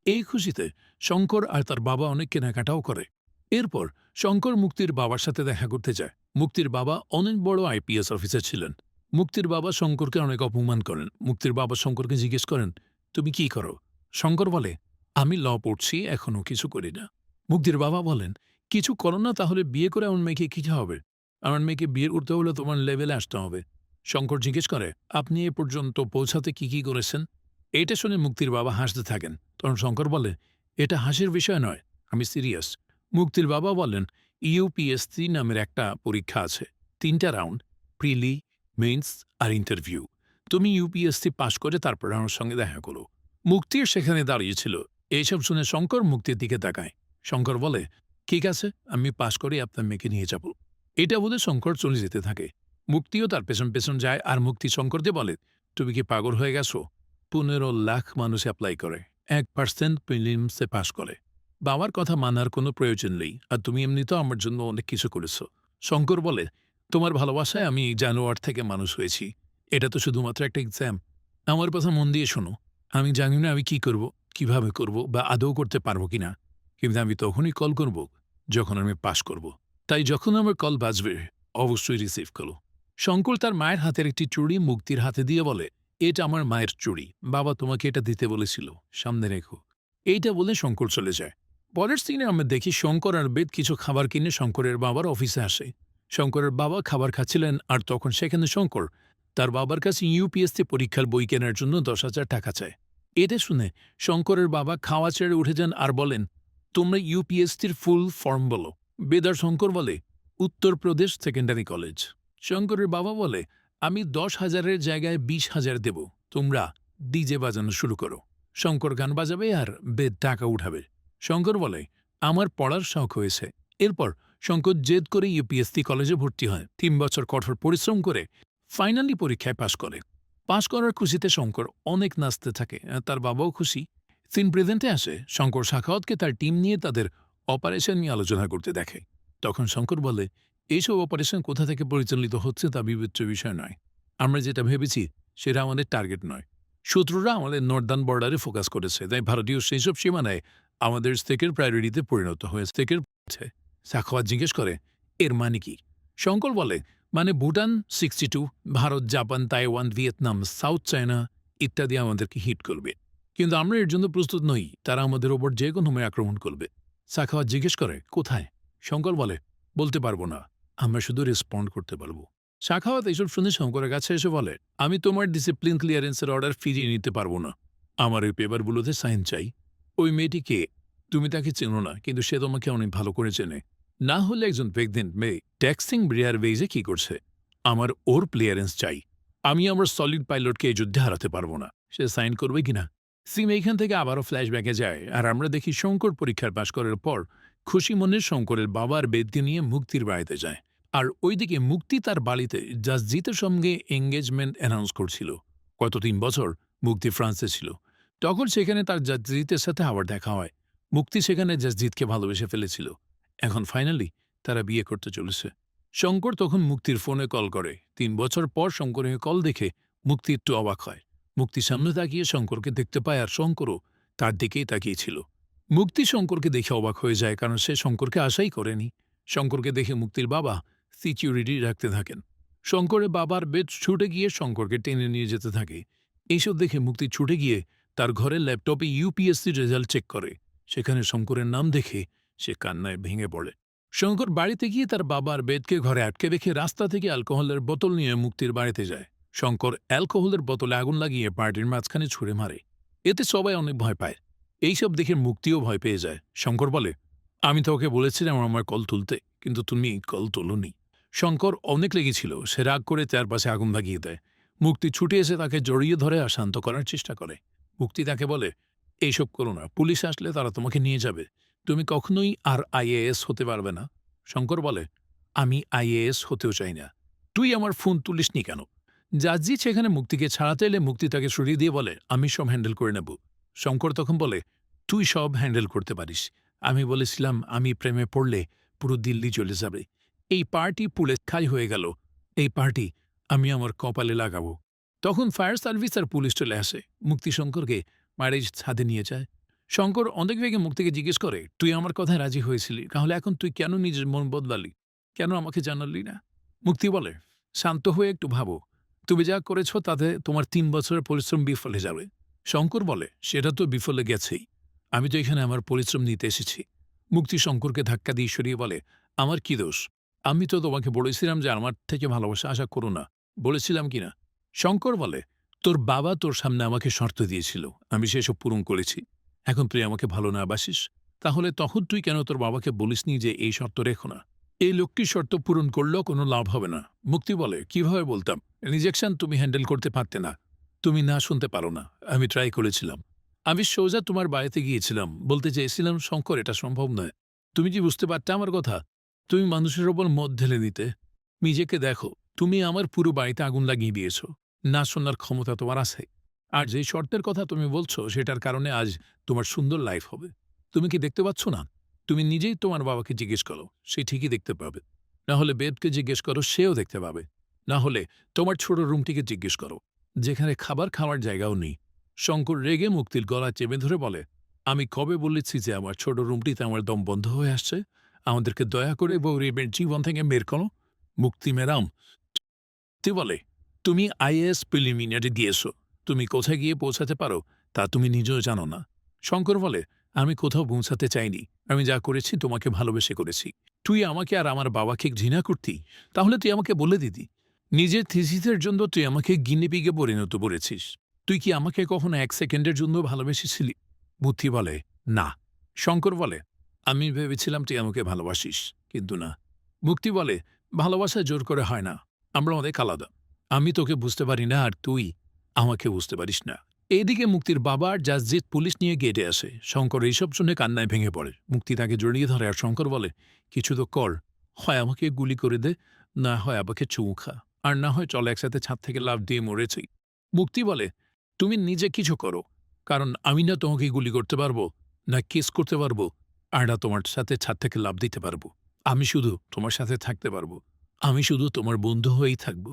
এই খুশিতে শঙ্কর আর তার বাবা অনেক কেনাকাটাও করে। এরপর শঙ্কর মুক্তির বাবার সাথে দেখা করতে যায়। মুক্তির বাবা অনেক বড় আইপিএস অফিসার ছিলেন। মুক্তির বাবা শঙ্করকে অনেক অপমান করেন। মুক্তির বাবা শঙ্করকে জিজ্ঞেস করেন, তুমি কি করো? শঙ্কর বলে, আমি ল পড়ছি, এখনও কিছু করি না। মুক্তির বাবা বলেন, কিছু করো না তাহলে বিয়ে করে আমার মেয়েকে কী হবে? আমার মেয়েকে বিয়ে করতে হলে তোমার লেভেলে আসতে হবে। শঙ্কর জিজ্ঞেস করে, আপনি এ পর্যন্ত পৌঁছাতে কি করেছেন? এটা শুনে মুক্তির বাবা হাসতে থাকেন। তখন শঙ্কর বলে, এটা হাসির বিষয় নয়, আমি সিরিয়াস। মুক্তির বাবা বলেন, ইউপিএসসি নামের একটা পরীক্ষা আছে, 3টা রাউন্ড, প্রিলি, মেইনস আর ইন্টারভিউ। তুমি ইউপিএসসি পাশ করে তারপর আমার সঙ্গে দেখা করো। মুক্তির সেখানে দাঁড়িয়েছিল। এইসব শুনে শঙ্কর মুক্তির দিকে তাকায়। শঙ্কর বলে, ঠিক আছে, আমি পাশ করে আপনার মেয়েকে নিয়ে যাব। এটা বলে শঙ্কর চলে যেতে থাকে। মুক্তিও তার পেছন পেছন যায়, আর মুক্তি শঙ্করকে বলে, তুমি কি পাগল হয়ে গেছো? 15 লাখ মানুষ অ্যাপ্লাই করে, 1% প্রিলিমসে পাশ করে। বাবার কথা মানার কোনো প্রয়োজন নেই, আর তুমি এমনিতেও আমার জন্য অনেক কিছু করেছ। শঙ্কর বলে, তোমার ভালোবাসায় আমি জানোয়ার থেকে মানুষ হয়েছি। এটা তো শুধুমাত্র একটা এক্সাম। আমার কথা মন দিয়ে শোনো। আমি জানি না আমি কি করব, কিভাবে করব, বা আদৌ করতে পারবো কিনা, কিন্তু আমি তখনই কল করব যখন আমি পাশ করব। তাই যখন আমার কল বাজবে অবশ্যই রিসিভ করো। শঙ্কর তার মায়ের হাতের একটি চুড়ি মুক্তির হাতে দিয়ে বলে, এটা আমার মায়ের চুড়ি, বাবা তোমাকে এটা দিতে বলেছিল, সামনে রেখো। এইটা বলে শঙ্কর চলে যায়। পরের সিনে আমরা দেখি শঙ্কর আর বেদ কিছু খাবার কিনে শঙ্করের বাবার অফিসে আসে। শঙ্করের বাবা খাবার খাচ্ছিলেন, আর তখন সেখানে শঙ্কর তার বাবার কাছে ইউপিএসসি পরীক্ষার বই কেনার জন্য 10,000 টাকা চায়। এটা শুনে শঙ্করের বাবা খাওয়া ছেড়ে উঠে যান আর বলেন, তোমরা ইউপিএসসির ফুল ফর্ম বলো। বেদার শঙ্কর বলে, উত্তরপ্রদেশ সেকেন্ডারি কলেজ। শঙ্করের বাবা বলে, আমি 10,000-এর জায়গায় 20,000 দেব, তোমরা ডিজে বাজানো শুরু করো। শঙ্কর গান বাজাবে আর বেদ টাকা উঠাবে। শঙ্কর বলে, আমার পড়ার শখ হয়েছে। এরপর শঙ্কর জেদ করে ইউপিএসসি কলেজে ভর্তি হয়। 3 বছর কঠোর পরিশ্রম করে ফাইনালি পরীক্ষায় পাশ করে। পাশ করার খুশিতে শঙ্কর অনেক নাচতে থাকে, তার বাবাও খুশি। সিন প্রেজেন্টে আসে, শঙ্কর সাখাওয়াতকে তার টিম নিয়ে তাদের অপারেশন নিয়ে আলোচনা করতে দেখে। তখন শঙ্কর বলে, এইসব অপারেশন কোথা থেকে পরিচালিত হচ্ছে তা বিবেচ্য বিষয় নয়। আমরা যেটা ভেবেছি সেটা আমাদের টার্গেট নয়। শত্রুরা আমাদের নর্দার্ন বর্ডারে ফোকাস করেছে, তাই ভারতীয় সেইসব সীমানায় আমাদের স্টেকের প্রায়োরিটিতে পরিণত হয়ে স্টেকের। সাখাওয়াত জিজ্ঞেস করে, এর মানে কি? শঙ্কর বলে, মানে Bhutan 62, Bharat, Japan, Taiwan, Vietnam, south China ইত্যাদি আমাদেরকে হিট করবে। কিন্তু আমরা এর জন্য প্রস্তুত নই, তারা আমাদের ওপর যে কোনো সময় আক্রমণ করবে। সাখাওয়াত জিজ্ঞেস করে, কোথায়? শঙ্কর বলে, বলতে পারবো না, আমরা শুধু রেসপন্ড করতে পারবো। সাখাওয়াত এইসব শুনে শঙ্করের কাছে এসে বলে, আমি তোমার ডিসিপ্লিন ক্লিয়ারেন্সের অর্ডার ফিরিয়ে নিতে পারবো না। আমার ওই পেপারগুলোতে সাইন চাই। ওই মেয়েটিকে তুমি তাকে চেনো না, কিন্তু সে তোমাকে অনেক ভালো করে চেনে। না হলে একজন প্রেগনেন্ট মেয়ে ট্যাক্সিং ব্রিয়ার বেইজে কি করছে? আমার ওর ক্লিয়ারেন্স চাই। আমি আমার সলিড পাইলটকে এই যুদ্ধে হারাতে পারবো না। সে সাইন করবে কিনা? সিম এইখান থেকে আবারও ফ্ল্যাশব্যাকে যায়, আর আমরা দেখি শঙ্কর পরীক্ষার পাশ করার পর খুশি মনে শঙ্করের বাবার বেদকে নিয়ে মুক্তির বাড়িতে যায়। আর ওইদিকে মুক্তি তার বাড়িতে জাসজিতের সঙ্গে এঙ্গেজমেন্ট অ্যানাউন্স করছিল। গত 3 বছর মুক্তি ফ্রান্সে ছিল। তখন সেখানে তার জাসজিতের সাথে আবার দেখা হয়। মুক্তি সেখানে জাসজিতকে ভালোবেসে ফেলেছিল। এখন ফাইনালি তারা বিয়ে করতে চলেছে। শঙ্কর তখন মুক্তির ফোনে কল করে। 3 বছর পর শঙ্করের কল দেখে মুক্তি একটু অবাক হয়। মুক্তি সামনে তাকিয়ে শঙ্করকে দেখতে পায়, আর শঙ্করও তার দিকেই তাকিয়েছিল। মুক্তি শঙ্করকে দেখে অবাক হয়ে যায়, কারণ সে শঙ্করকে আশাই করেনি। শঙ্করকে দেখে মুক্তির বাবা সিকিউরিটি রাখতে থাকেন। শঙ্করের বাবার বেড ছুটে গিয়ে শঙ্করকে টেনে নিয়ে যেতে থাকে। এইসব দেখে মুক্তি ছুটে গিয়ে তার ঘরের ল্যাপটপে ইউপিএসসি রেজাল্ট চেক করে। সেখানে শঙ্করের নাম দেখে সে কান্নায় ভেঙে পড়ে। শঙ্কর বাড়িতে গিয়ে তার বাবার বেদকে ঘরে আটকে রেখে রাস্তা থেকে অ্যালকোহলের বোতল নিয়ে মুক্তির বাড়িতে যায়। শঙ্কর অ্যালকোহলের বোতলে আগুন লাগিয়ে পার্টির মাঝখানে ছুঁড়ে মারে। এতে সবাই অনেক ভয় পায়। এইসব দেখে মুক্তিও ভয় পেয়ে যায়। শঙ্কর বলে, আমি তো ওকে বলেছিলাম আমার কল তুলতে, কিন্তু তুমি কল তোলনি। শঙ্কর অনেক লেগেছিল, সে রাগ করে চারপাশে আগুন লাগিয়ে দেয়। মুক্তি ছুটে এসে তাকে জড়িয়ে ধরে আর শান্ত করার চেষ্টা করে। মুক্তি তাকে বলে, এইসব করো না, পুলিশ আসলে তারা তোমাকে নিয়ে যাবে। তুমি কখনোই আর আইএএস হতে পারবে না। শঙ্কর বলে, আমি আইএএস হতেও চাই না। তুই আমার ফোন তুলিসনি কেন? জাজিৎ সেখানে মুক্তিকে ছাড়াতে এলে মুক্তি তাকে সরিয়ে দিয়ে বলে, আমি সব হ্যান্ডেল করে নেব। শঙ্কর তখন বলে, তুই সব হ্যান্ডেল করতে পারিস। আমি বলেছিলাম আমি প্রেমে পড়লে পুরো দিল্লি চলে যাবে। এই পার্টি পুলে খাই হয়ে গেল। এই পার্টি আমি আমার কপালে লাগাবো। তখন ফায়ার সার্ভিস আর পুলিশ চলে আসে। মুক্তি শঙ্করকে বাড়ির ছাদে নিয়ে যায়। শঙ্কর অনেক বেগে মুক্তিকে জিজ্ঞেস করে, তুই আমার কথায় রাজি হয়েছিলি, তাহলে এখন তুই কেন নিজের মন বদলালি? কেন আমাকে জানালি না? মুক্তি বলে, শান্ত হয়ে একটু ভাবো। তুমি যা করেছ তাতে তোমার 3 বছরের পরিশ্রম বিফলে যাবে। শঙ্কর বলে, সেটা তো বিফলে গেছেই। আমি তো এখানে আমার পরিশ্রম নিতে এসেছি। মুক্তি শঙ্করকে ধাক্কা দিয়ে সরিয়ে বলে, আমার কি দোষ? আমি তো তোমাকে বলেছিলাম যে আমার থেকে ভালোবাসা আশা করো না। বলেছিলাম কিনা? শঙ্কর বলে, তোর বাবা তোর সামনে আমাকে শর্ত দিয়েছিল, আমি সেসব পূরণ করেছি। এখন তুই আমাকে ভালো না বাসিস, তাহলে তখন তুই কেন তোর বাবাকে বলিসনি যে এই শর্ত রেখো না? এই লোকটির শর্ত পূরণ করলেও কোনো লাভ হবে না। মুক্তি বলে, কিভাবে বলতাম? রিজেকশন তুমি হ্যান্ডেল করতে পারতে না। তুমি না শুনতে পারো না। আমি ট্রাই করেছিলাম। আমি সোজা তোমার বাড়িতে গিয়েছিলাম, বলতে চেয়েছিলাম শঙ্কর এটা সম্ভব নয়। তুমি কি বুঝতে পারতে আমার কথা? তুমি মানুষের ওপর মদ ঢেলে দিতে। নিজেকে দেখো, তুমি আমার পুরো বাড়িতে আগুন লাগিয়ে দিয়েছ। না শোনার ক্ষমতা তোমার আছে। আর যে শর্তের কথা তুমি বলছো সেটার কারণে আজ তোমার সুন্দর লাইফ হবে। তুমি কি দেখতে পাচ্ছ না? তুমি নিজেই তোমার বাবাকে জিজ্ঞেস করো, সে ঠিকই দেখতে পাবে। না হলে বেদকে জিজ্ঞেস করো, সেও দেখতে পাবে। না হলে তোমার ছোট রুমটিকে জিজ্ঞেস করো, যেখানে খাবার খাওয়ার জায়গাও নেই। শঙ্কর রেগে মুক্তির গলা চেপে ধরে বলে, আমি কবে বলেছি যে আমার ছোট রুমটিতে আমার দম বন্ধ হয়ে আসছে? আমাদেরকে দয়া করে গৌরীবের জীবন থেকে বের করো। মুক্তি ম্যাডাম তুই বলে, তুমি আইএএস প্রিলিমিনারি দিয়েছো। তুমি কোথায় গিয়ে পৌঁছাতে পারো তা তুমি নিজেও জানো না। শঙ্কর বলে, আমি কোথাও পৌঁছাতে চাইনি। আমি যা করেছি তোমাকে ভালোবেসে করেছি। তুই আমাকে আর আমার বাবাকে ঘৃণা করতি, তাহলে তুই আমাকে বলে দিতি। নিজের থিসিসের জন্য তুই আমাকে গিনিপিগে পরিণত করেছিস। তুই কি আমাকে কখনো ১ সেকেন্ডের জন্য ভালোবেসেছিলি? বুদ্ধি বলে, না। শঙ্কর বলে, আমি ভেবেছিলাম তুই আমাকে ভালোবাসিস, কিন্তু না। মুক্তি বলে, ভালোবাসা জোর করে হয় না। আমরা অনেক আলাদা। আমি তোকে বুঝতে পারি না আর তুই আমাকে বুঝতে পারিস না। এদিকে মুক্তির বাবা আর জাসজিৎ পুলিশ নিয়ে গেটে আসে। শঙ্কর এইসব শুনে কান্নায় ভেঙে পড়ে। মুক্তি তাকে জড়িয়ে ধরে আর শঙ্কর বলে, কিছু তো কর। হয় আমাকে গুলি করে দে, না হয় আমাকে চুমু খা, আর না হয় চল একসাথে ছাদ থেকে লাফ দিয়ে মরেছি। মুক্তি বলে, তুমি নিজে কিছু করো, কারণ আমি না তোমাকে গুলি করতে পারবো, না কিস করতে পারবো, আর না তোমার সাথে ছাদ থেকে লাফ দিতে পারবো। আমি শুধু তোমার সাথে থাকতে পারবো। আমি শুধু তোমার বন্ধু হয়েই থাকব।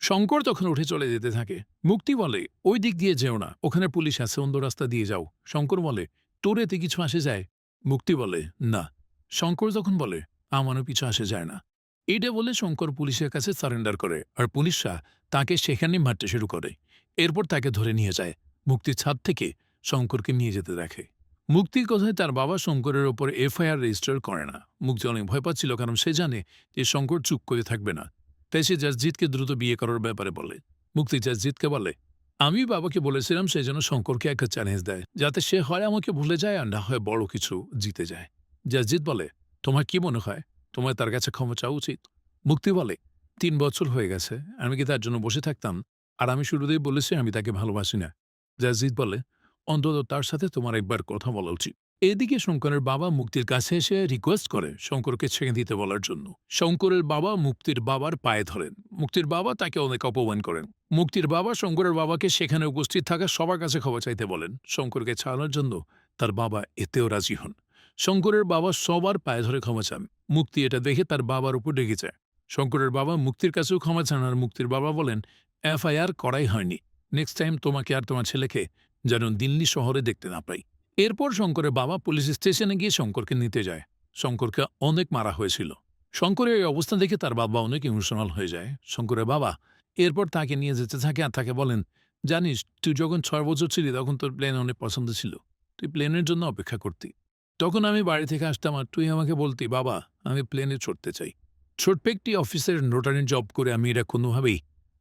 শঙ্কর তখন উঠে চলে যেতে থাকে। মুক্তি বলে, ওই দিক দিয়ে যেও না, ওখানে পুলিশ আছে, অন্য রাস্তা দিয়ে যাও। শঙ্কর বলে, তোর এতে কিছু আসে যায়? মুক্তি বলে, না। শঙ্কর তখন বলে, আমারও কিছু আসে যায় না। এটা বলে শঙ্কর পুলিশের কাছে সারেন্ডার করে, আর পুলিশরা তাকে সেখানে মারতে শুরু করে। এরপর তাকে ধরে নিয়ে যায়। মুক্তির ছাদ থেকে শঙ্করকে নিয়ে যেতে দেখে। মুক্তির কথায় তার বাবা শঙ্করের ওপর এফআইআর রেজিস্টার করে না। মুক্তি অনেক ভয় পাচ্ছিল, কারণ সে জানে যে শঙ্কর চুপ করে থাকবে না। তাই সে জাসজিৎকে দ্রুত বিয়ে করার ব্যাপারে বলে। মুক্তি জাসজিৎকে বলে, আমি বাবাকে বলেছিলাম সে যেন শঙ্করকে একটা চ্যালেঞ্জ দেয়, যাতে সে হয় আমাকে ভুলে যায় আর না হয় বড় কিছু জিতে যায়। জাসজিৎ বলে, তোমার কি মনে হয়, তোমার তার কাছে ক্ষমা চাওয়া উচিত? মুক্তি বলে, ৩ বছর হয়ে গেছে, আমি কি তার জন্য বসে থাকতাম? আর আমি শুরুতেই বলেছি আমি তাকে ভালোবাসি না। জাসজিৎ বলে, অন্তত তার সাথে তোমার একবার কথা বলা উচিত। এদিকে শঙ্করের বাবা মুক্তির কাছে এসে রিকোয়েস্ট করে শঙ্করকে ছেড়ে দিতে বলার জন্য। শঙ্করের বাবা মুক্তির বাবার পায়ে ধরেন। মুক্তির বাবা তাকে অনেক অপমান করেন। মুক্তির বাবা শঙ্করের বাবাকে সেখানে উপস্থিত থাকা সবার কাছে ক্ষমা চাইতে বলেন। শঙ্করকে ছাড়ানোর জন্য তার বাবা এতেও রাজি হন। শঙ্করের বাবা সবার পায়ে ধরে ক্ষমা চান। মুক্তি এটা দেখে তার বাবার উপর রেগে যায়। শঙ্করের বাবা মুক্তির কাছেও ক্ষমা চান, আর মুক্তির বাবা বলেন, এফআইআর করাই হয়নি। নেক্সট টাইম তোমাকে আর তোমার ছেলেকে যেন দিল্লি শহরে দেখতে না পাই। এরপর শঙ্করের বাবা পুলিশ স্টেশনে গিয়ে শঙ্করকে নিতে যায়। শঙ্করকে অনেক মারা হয়েছিল। শঙ্করের এই অবস্থা দেখে তার বাবা অনেক ইমোশনাল হয়ে যায়। শঙ্করের বাবা এরপর তাকে নিয়ে যেতে থাকে আর তাকে বলেন, জানিস তুই যখন ৬ বছর ছিলি তখন তোর প্লেন অনেক পছন্দ ছিল। তুই প্লেনের জন্য অপেক্ষা করতি। তখন আমি বাড়ি থেকে আসতাম আর তুই আমাকে বলতি, বাবা আমি প্লেনে চড়তে চাই। ছোট্ট একটি অফিসের নোটারি জব করে আমি এটা কোনোভাবেই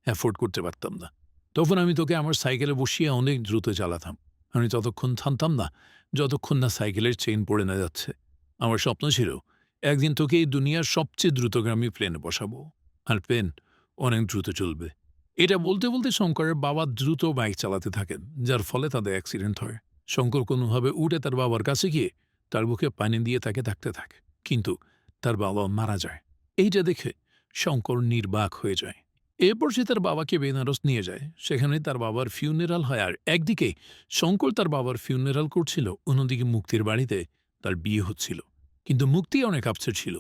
অ্যাফোর্ড করতে পারতাম না। তখন আমি তোকে আমার সাইকেলে বসিয়ে অনেক দ্রুত চালাতাম। আমি ততক্ষণ থামতাম না যতক্ষণ না সাইকেলের চেইন পড়ে না যাচ্ছে। আমার স্বপ্ন ছিল একদিন তোকে এই দুনিয়ার সবচেয়ে দ্রুতগামী প্লেনে বসাবো, আর প্লেন অনেক দ্রুত চলবে। এটা বলতে বলতে শঙ্করের বাবা দ্রুত বাইক চালাতে থাকেন, যার ফলে তাদের অ্যাক্সিডেন্ট হয়। শঙ্কর কোনোভাবে উঠে তার বাবার কাছে গিয়ে তার বুকে পানি দিয়ে তাকে ডাকতে থাকে, কিন্তু তার বাবা মারা যায়। এইটা দেখে শঙ্কর নির্বাক হয়ে যায়। এরপর সে তার বাবাকে বেনারস নিয়ে যায়। সেখানে তার বাবার ফিউনারাল হয়, আর একদিকে শঙ্কর তার বাবার ফিউনারাল করছিল, অন্যদিকে মুক্তির বাড়িতে তার বিয়ে হচ্ছিল। কিন্তু মুক্তি অনেক আপসেট ছিল।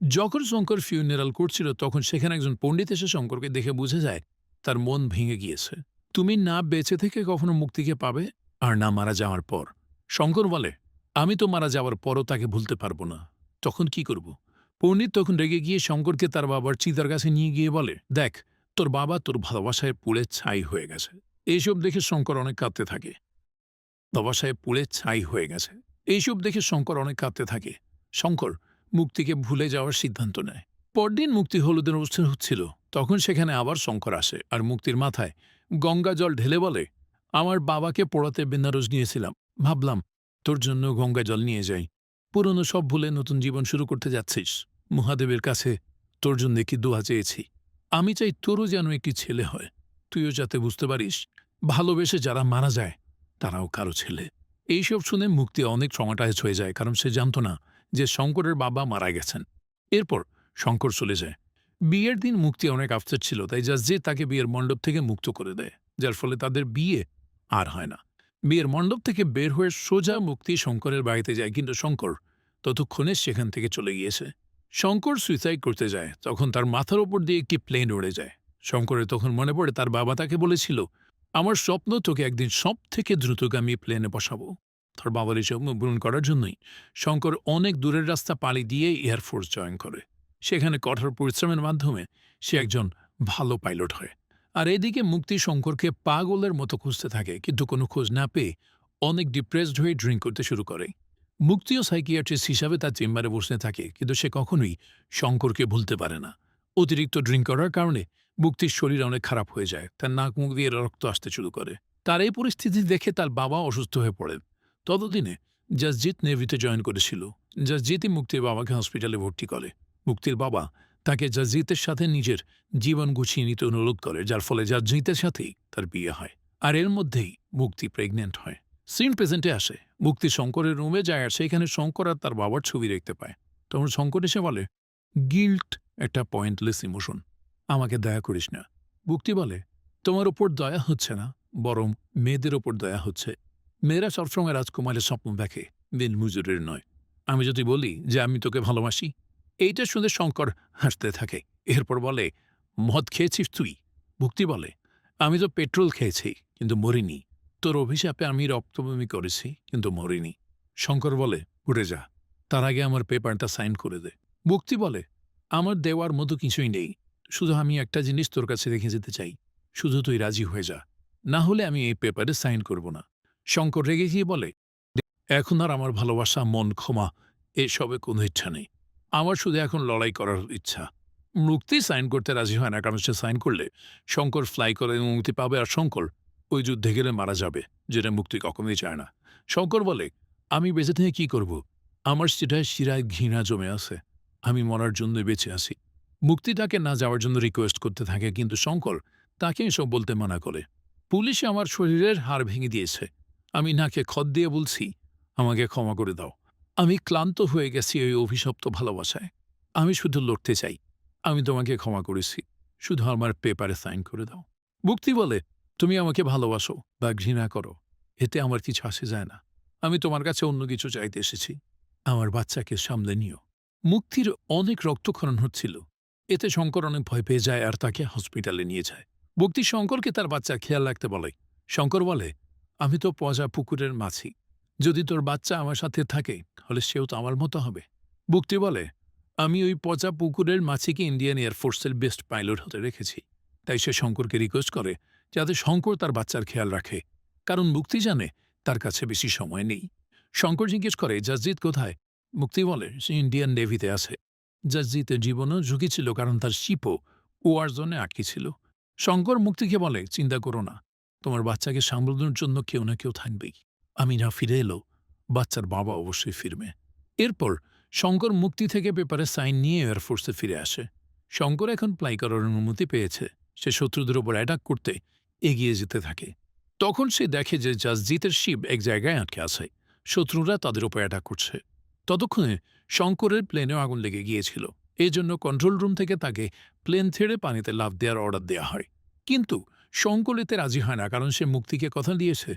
যখন শঙ্কর ফিউনারাল করছিল তখন সেখানে একজন পণ্ডিত এসে শঙ্করকে দেখে বুঝে যায় তার মন ভেঙে গিয়েছে। তুমি না বেঁচে থেকে কখনো মুক্তিকে পাবে, আর না মারা যাওয়ার পর। শঙ্কর বলে, আমি তো মারা যাওয়ার পরও তাকে ভুলতে পারবো না, তখন কি করব? পণ্ডিত তখন রেগে গিয়ে শঙ্করকে তার বাবার চিতার কাছে নিয়ে গিয়ে বলে, দেখ তোর বাবা তোর ভালোবাসায় পুড়ে ছাই হয়ে গেছে। এইসব দেখে শঙ্কর অনেক কাঁদতে থাকে। ভালোবাসায় পুড়ে ছাই হয়ে গেছে। এইসব দেখে শঙ্কর অনেক কাঁদতে থাকে। শঙ্কর মুক্তিকে ভুলে যাওয়ার সিদ্ধান্ত নেয়। পরদিন মুক্তি হলুদের অনুষ্ঠান হচ্ছিল। তখন সেখানে আবার শঙ্কর আসে আর মুক্তির মাথায় গঙ্গা জল ঢেলে বলে, আমার বাবাকে পোড়াতে বেনারস নিয়েছিলাম, ভাবলাম তোর জন্য গঙ্গা জল নিয়ে যাই। পুরনো সব ভুলে নতুন জীবন শুরু করতে যাচ্ছিস। মহাদেবের কাছে তোর জন্য কি দোয়া চেয়েছি। আমি চাই তোরও যেন একটি ছেলে হয়, তুইও যাতে বুঝতে পারিস ভালোবেসে যারা মারা যায় তারাও কারো ছেলে। এইসব শুনে মুক্তি অনেক ট্রমাটাইজ হয়ে যায়, কারণ সে জানত না যে শঙ্করের বাবা মারা গেছেন। এরপর শঙ্কর চলে যায়। বিয়ের দিন মুক্তি অনেক আপসেট ছিল, তাই জাসজিৎ তাকে বিয়ের মণ্ডপ থেকে মুক্ত করে দেয়, যার ফলে তাদের বিয়ে আর হয় না। বিয়ের মণ্ডপ থেকে বের হয়ে সোজা মুক্তি শঙ্করের বাড়িতে যায়, কিন্তু শঙ্কর ততক্ষণে সেখান থেকে চলে গিয়েছে। শঙ্কর সুইসাইড করতে যায়, তখন তার মাথার ওপর দিয়ে একটি প্লেন উড়ে যায়। শঙ্করের তখন মনে পড়ে তার বাবা তাকে বলেছিল, আমার স্বপ্ন তোকে একদিন সব থেকে দ্রুতগামী প্লেনে বসাবো। তার বাবার এই স্বপ্ন পূরণ করার জন্যই শঙ্কর অনেক দূরের রাস্তা পাড়ি দিয়ে এয়ারফোর্স জয়েন করে। সেখানে কঠোর পরিশ্রমের মাধ্যমে সে একজন ভালো পাইলট হয়। আর এদিকে মুক্তি শঙ্করকে পাগলের মতো খুঁজতে থাকে, কিন্তু কোনো খোঁজ না পেয়ে অনেক ডিপ্রেসড হয়ে ড্রিঙ্ক করতে শুরু করে। মুক্তিও সাইকিয়াট্রিস্ট হিসাবে তার চেম্বারে বসে থাকে, কিন্তু সে কখনোই শঙ্করকে ভুলতে পারে না। অতিরিক্ত ড্রিঙ্ক করার কারণে মুক্তির শরীর অনেক খারাপ হয়ে যায়, তার নাক মুখ দিয়ে রক্ত আসতে শুরু করে। তার এই পরিস্থিতি দেখে তার বাবা অসুস্থ হয়ে পড়েন। ততদিনে জাসজিৎ নেভিতে জয়েন করেছিল। জাসজিৎই মুক্তির বাবাকে হসপিটালে ভর্তি করে। মুক্তির বাবা তাকে জাসজিতের সাথে নিজের জীবন গুছিয়ে নিতে অনুরোধ করে, যার ফলে জাসজিতের সাথেই তার বিয়ে হয়। আর এর মধ্যেই মুক্তি প্রেগনেন্ট হয়। সিন প্রেজেন্টে আসে। মুক্তি শঙ্করের রুমে যায় আর সেখানে শঙ্কর আর তার বাবার ছবি দেখতে পায়। তখন শঙ্কর এসে বলে, গিল্ট একটা পয়েন্টলেস ইমোশন, আমাকে দয়া করিস না। মুক্তি বলে, তোমার ওপর দয়া হচ্ছে না, বরং মেয়েদের ওপর দয়া হচ্ছে। মেয়েরা সবসময় রাজকুমারের স্বপ্ন দেখে, দিন মজুরের নয়। আমি যদি বলি যে আমি তোকে ভালোবাসি, এইটা শুনে শঙ্কর হাসতে থাকে। এরপর বলে, মদ খেয়েছিস তুই? মুক্তি বলে, আমি তো পেট্রোল খেয়েছি কিন্তু মরিনি। তোর অভিশাপে আমি রক্তবমি করেছি কিন্তু মরিনি। শঙ্কর বলে, উড়ে যা, তার আগে আমার পেপারটা সাইন করে দে। মুক্তি বলে, আমার দেওয়ার মতো কিছুই নেই, শুধু আমি একটা জিনিস তোর কাছে রেখে যেতে চাই, শুধু তুই রাজি হয়ে যা, না হলে আমি এই পেপারে সাইন করব না। শঙ্কর রেগে গিয়ে বলে, এখন আর আমার ভালোবাসা, মন, ক্ষমা এসবে কোনো ইচ্ছা নেই। আমার শুধু এখন লড়াই করার ইচ্ছা। মুক্তি সাইন করতে রাজি হয় না, কারণ সে সাইন করলে শঙ্কর ফ্লাই করে মুক্তি পাবে আর শঙ্কর ওই যুদ্ধে গেলে মারা যাবে, যেটা মুক্তি কখনোই চায় না। শঙ্কর বলে, আমি বেঁচে থেকে কী করব? আমার সেটায় শিরায় ঘৃণা জমে আছে, আমি মরার জন্য বেঁচে আছি। মুক্তি তাকে না যাওয়ার জন্য রিকোয়েস্ট করতে থাকে, কিন্তু শঙ্কর তাকে এসব বলতে মানা করে। পুলিশে আমার শরীরের হাড় ভেঙে দিয়েছে, আমি নাকে খত দিয়ে বলছি, আমাকে ক্ষমা করে দাও। আমি ক্লান্ত হয়ে গেছি ওই অভিশপ্ত ভালোবাসায়। আমি শুধু লড়তে চাই। আমি তোমাকে ক্ষমা করেছি, শুধু আমার পেপারে সাইন করে দাও। মুক্তি বলে, তুমি আমাকে ভালোবাসো বা ঘৃণা করো, এতে আমার কিছু আসে যায় না। আমি তোমার কাছে অন্য কিছু চাইতে এসেছি, আমার বাচ্চাকে সামলে নিও। মুক্তির অনেক রক্তক্ষরণ হচ্ছিল, এতে শঙ্কর অনেক ভয় পেয়ে যায় আর তাকে হসপিটালে নিয়ে যায়। মুক্তি শঙ্করকে তার বাচ্চার খেয়াল রাখতে বলে। শঙ্কর বলে, আমি তো পজা পুকুরের মাছি, যদি তোর বাচ্চা আমার সাথে থাকে তাহলে সেও তো আমার মতো হবে। মুক্তি বলে, আমি ওই পচা পুকুরের মাছিকে ইন্ডিয়ান এয়ারফোর্সের বেস্ট পাইলট হতে রেখেছি। তাই সে শঙ্করকে রিকোয়েস্ট করে যাতে শঙ্কর তার বাচ্চার খেয়াল রাখে, কারণ মুক্তি জানে তার কাছে বেশি সময় নেই। শঙ্কর জিজ্ঞেস করে, জাসজিৎ কোথায়? মুক্তি বলে, সে ইন্ডিয়ান নেভিতে আছে। জাসজিতের জীবনও ঝুঁকি ছিল, কারণ তার শিপও ওয়ার জোনে আটকে ছিল। শঙ্কর মুক্তিকে বলে, চিন্তা করো না, তোমার বাচ্চাকে সামলানোর জন্য কেউ না কেউ থাকবেই। আমি না ফিরে এলেও বাচ্চার বাবা অবশ্যই ফিরবে। এরপর শঙ্কর মুক্তি থেকে পেপারে সাইন নিয়ে এয়ারফোর্সে ফিরে আসে। শঙ্কর এখন ফ্লাই করার অনুমতি পেয়েছে। সে শত্রুদের ওপর অ্যাটাক করতে এগিয়ে যেতে থাকে। তখন সে দেখে যে জাসজিতের শিপ এক জায়গায় আটকে আছে, শত্রুরা তাদের ওপর অ্যাটাক করছে। ততক্ষণে শঙ্করের প্লেনেও আগুন লেগে গিয়েছিল। এই জন্য কন্ট্রোল রুম থেকে তাকে প্লেন ছেড়ে পানিতে লাফ দেওয়ার অর্ডার দেওয়া হয়। কিন্তু শঙ্কর এতে রাজি হয় না, কারণ সে মুক্তিকে কথা দিয়েছে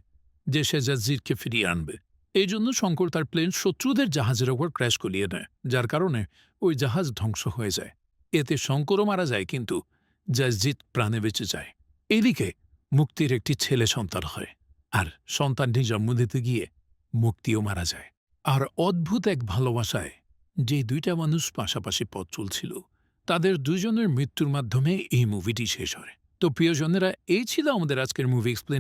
যে সে জাসজিতকে ফিরিয়ে আনবে। এই জন্য শঙ্কর তার প্লেন শত্রুদের জাহাজের ওপর ক্র্যাশ করিয়ে নেয়, যার কারণে ওই জাহাজ ধ্বংস হয়ে যায়। এতে শঙ্করও মারা যায়, কিন্তু জাসজিৎ প্রাণে বেঁচে যায়। এদিকে মুক্তির একটি ছেলে সন্তান হয়, আর সন্তানটি জন্ম দিতে গিয়ে মুক্তিও মারা যায়। আর অদ্ভুত এক ভালোবাসায় যে দুইটা মানুষ পাশাপাশি পথ চলছিল, তাদের দুজনের মৃত্যুর মাধ্যমে এই মুভিটি শেষ হয়। তো প্রিয়জনেরা, এই ছিল আমাদের আজকের মুভি এক্সপ্লেন।